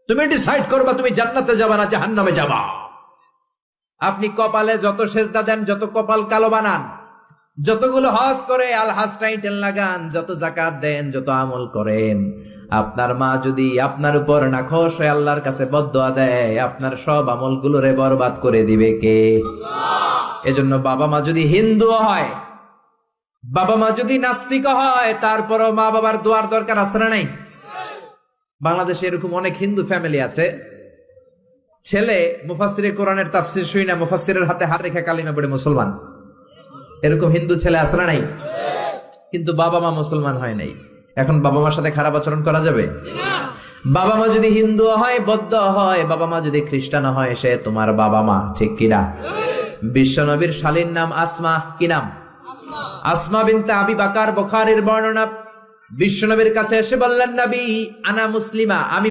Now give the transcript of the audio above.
তুমি ডিসাইড করবা তুমি জান্নাতে যাবা না জাহান্নামে যাবা। আপনি কপালে যত সেজদা দেন, যত কপাল কালো বানান, যতগুলো হজ করে আল হাজ টাইটেল লাগান, যত যাকাত দেন, যত আমল করেন, আপনার মা যদি আপনার উপর নাখোশ হয়ে আল্লাহর কাছে বদদোয়া দেয়, আপনার সব আমলগুলোরে বরবাদ করে দিবে কে? এজন্য বাবা মা যদি হিন্দু হয়, বাবা মা যদি নাস্তিক হয়, তারপরও মা বাবার দোয়ার দরকার আছে না নাই? বাংলাদেশে এরকম অনেক হিন্দু ফ্যামিলি আছে, ছেলে মুফাসসিরে কোরআনের তাফসীর শুই না, মুফাসসিরের হাতে হাত রেখে কালিমা পড়ে মুসলমান। এরকম হিন্দু ছেলে আছে না নাই? কিন্তু বাবা মা মুসলমান হয় নাই। এখন বাবা মার সাথে খারাপ আচরণ করা যাবে? বাবা মা যদি হিন্দু হয়, বৌদ্ধ হয়, বাবা মা যদি খ্রিস্টান হয়, সে তোমার বাবা মা, ঠিক কিনা? বিশ্ব নবীর শালীর নাম আসমা। কি নাম? আসমা বিনতে আবি বাকার, বুখারীর বর্ণনা। বিশ্ব নবীর কাছে এসে বললেন, নবী আনা মুসলিমা, আমি